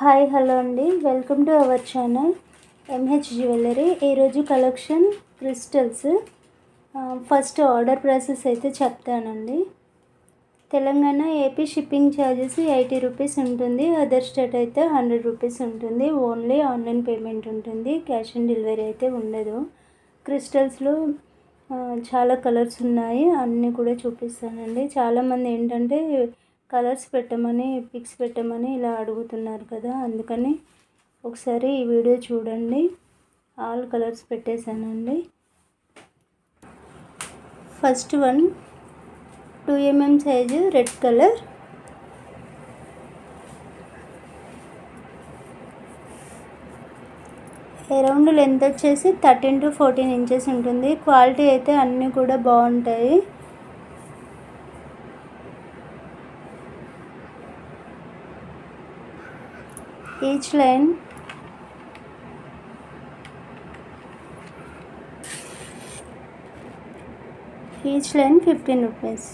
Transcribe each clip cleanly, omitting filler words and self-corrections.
Hi hello అండి, welcome to our channel MH jewellery. ఈరోజు collection crystals. First order process అయితే చెప్తానండి. Telangana AP shipping charges 80 rupees ఉంటుంది. Other state అయితే 100 rupees ఉంటుంది. ఓన్లీ ఆన్లైన్ పేమెంట్ ఉంటుంది. క్యాష్ ఆన్ డెలివరీ అయితే ఉండదు. క్రిస్టల్స్లో చాలా కలర్స్ ఉన్నాయి, అన్నీ కూడా చూపిస్తానండి. చాలామంది ఏంటంటే కలర్స్ పెట్టమని, పిక్స్ పెట్టమని ఇలా అడుగుతున్నారు కదా, అందుకని ఒకసారి ఈ వీడియో చూడండి. ఆల్ కలర్స్ పెట్టేశానండి. First one 2 mm size red colour. Around length వచ్చేసి 13 to 14 ఇంచెస్ ఉంటుంది. క్వాలిటీ అయితే అన్నీ కూడా బాగుంటాయి. Each line each line 15 rupees.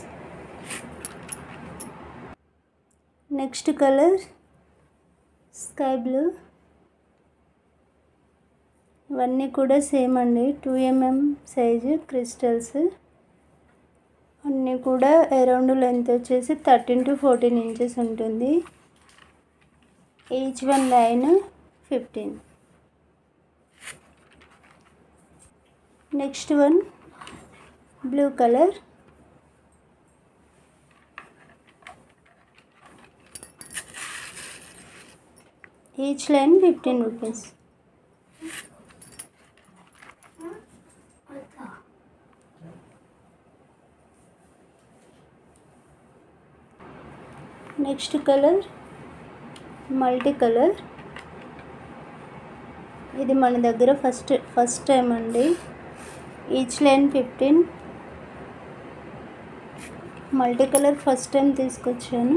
Next colour sky blue. ఇవన్నీ కూడా సేమ్ అండి, 2 mm సైజు క్రిస్టల్స్. అన్నీ కూడా అరౌండ్ లెంత్ వచ్చేసి 13 to 14 ఇంచెస్ ఉంటుంది. Each one line 15. Next one blue colour. Each line 15 rupees. Next colour multi colour. ఇది మన దగ్గర ఫస్ట్ టైం అండి. Each line 15. Multi colour first time తీసుకొచ్చాను.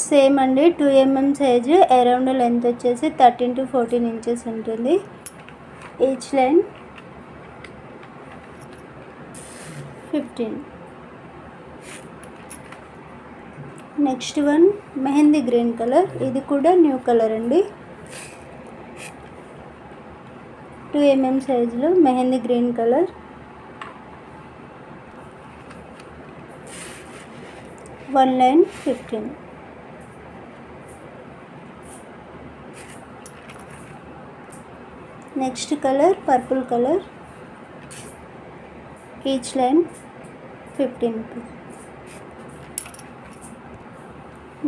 సేమ్ అండి, 2 mm సైజు. అరౌండ్ లెంత్ వచ్చేసి 13 to 14 inches ఉంటుంది. Each line 15. Next one mehndi green colour. ఇది కూడా న్యూ కలర్ అండి. 2 mm సైజులో mehndi green colour. One line 15. Next colour purple colour. Each line 15 rupees.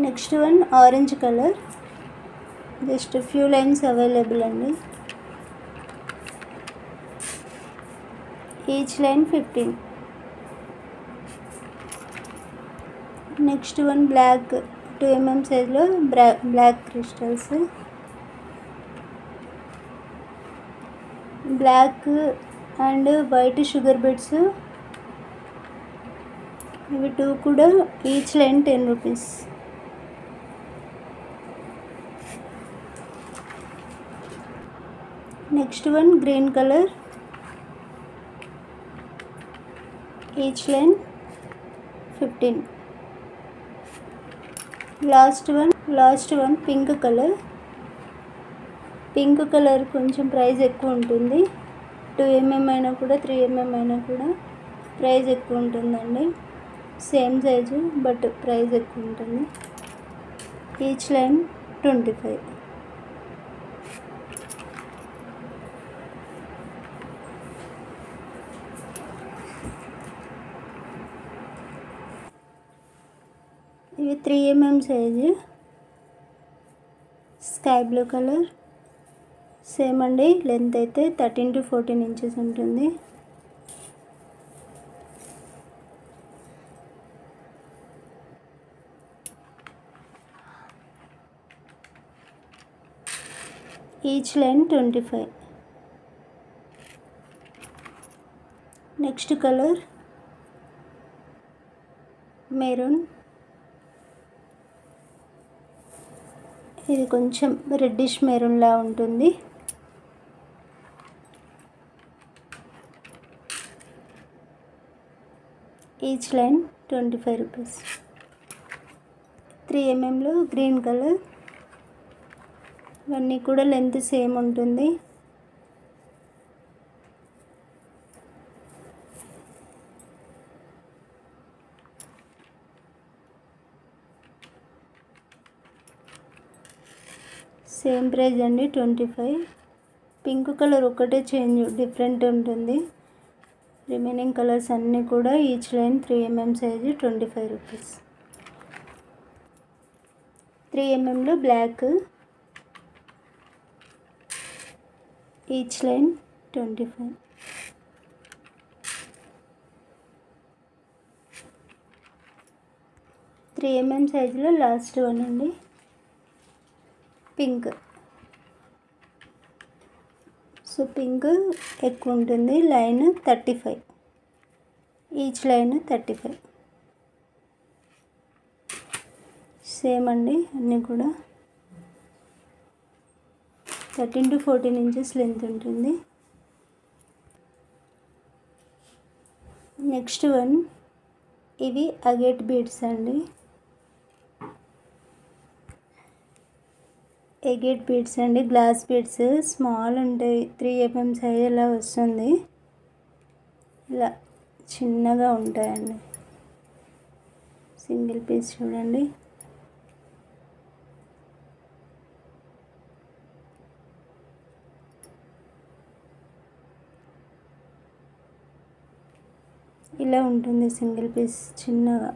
Next one orange colour. Just few lines available అండి. Each line 15. Next one black. 2 mm సైజ్లో black crystals. Black and white sugar bits. ఇవి 2 కూడా each line 10 rupees. Next one green colour. Each line 15. Last one pink colour. Pink colour కొంచెం price ఎక్కువ ఉంటుంది. 2 mm అయినా కూడా 3 mm అయినా కూడా ప్రైస్ ఎక్కువ ఉంటుందండి. సేమ్ సైజు బట్ ప్రైస్ ఎక్కువ ఉంటుంది. Each line 25. ఇవి 3 mm size sky blue colour. Same అండి, లెంత్ అయితే 13 to 14 ఇంచెస్ ఉంటుంది. Each line 25. Next colour maroon. ఇది కొంచెం రెడ్డిష్ మెరూన్లా ఉంటుంది. Each line 25 rupees. 3 mm green colour, ఇవన్నీ కూడా లెంత్ సేమ్ ఉంటుంది. సేమ్ ప్రైస్ అండి 25. పింక్ కలర్ ఒకటే చేంజ్ డిఫరెంట్ ఉంటుంది. రిమైనింగ్ కలర్స్ అన్నీ కూడా each line 3 mm size 25 rupees. 3 mm black, each line 25. 3 mm సైజులో లాస్ట్ వన్ అండి, పింక్. సో పింక్ ఎక్కువ ఉంటుంది. Line 35, each line 35. సేమ్ అండి అన్నీ కూడా 13 to 14 ఇంచెస్ లెంత్ ఉంటుంది. నెక్స్ట్ వన్, ఇవి అగేట్ బీడ్స్ అండి. ఎగేట్ బీడ్స్ అండి, గ్లాస్ బీడ్స్ స్మాల్ ఉంటాయి. 3 mm సైజ్ ఇలా వస్తుంది. ఇలా చిన్నగా ఉంటాయండి. సింగిల్ పీస్ చూడండి. ఇలా ఉంటుంది సింగిల్ పీస్ చిన్నగా.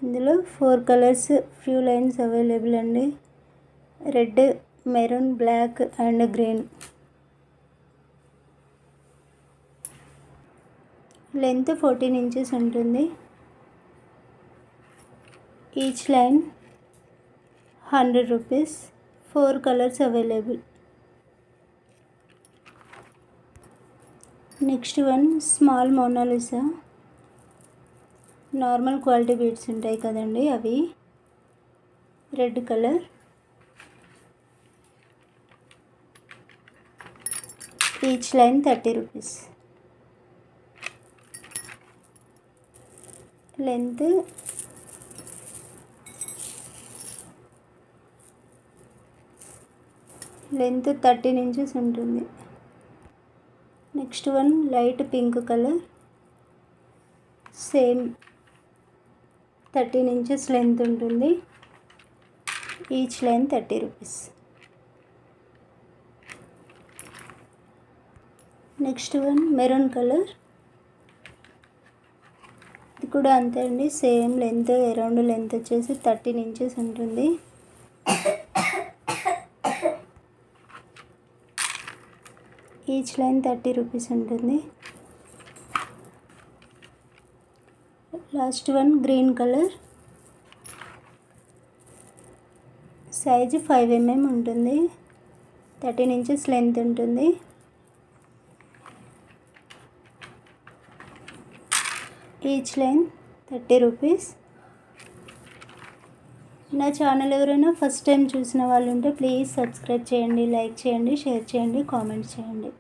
ఇందులో 4 కలర్స్, ఫ్యూ లైన్స్ అవైలబుల్ అండి. Red, maroon, black and green. Length 14 inches ఉంటుంది. Each line 100 rupees. 4 colours available. Next one, small Mona Lisa. Normal quality beads ఉంటాయి కదండి, అవి. Red colour, each line 30 rupees. Length 13 inches ఉంటుంది. Next one, light pink colour, same 13 inches length ఉంటుంది. Each line 30 rupees. Next one, maroon colour. ఇది కూడా అంతే అండి, same length. Around length వచ్చేసి 13 ఇంచెస్ ఉంటుంది. ఈచ్ లైన్ 30 రూపీస్ ఉంటుంది. Last one, green colour. Size 5 mm ఉంటుంది. 13 ఇంచెస్ లెంత్ ఉంటుంది. Each line 30 rupees. నా ఛానల్ ఎవరైనా ఫస్ట్ టైం చూసిన వాళ్ళు ఉంటే ప్లీజ్ సబ్స్క్రైబ్ చేయండి, లైక్ చేయండి, షేర్ చేయండి, కామెంట్స్ చేయండి.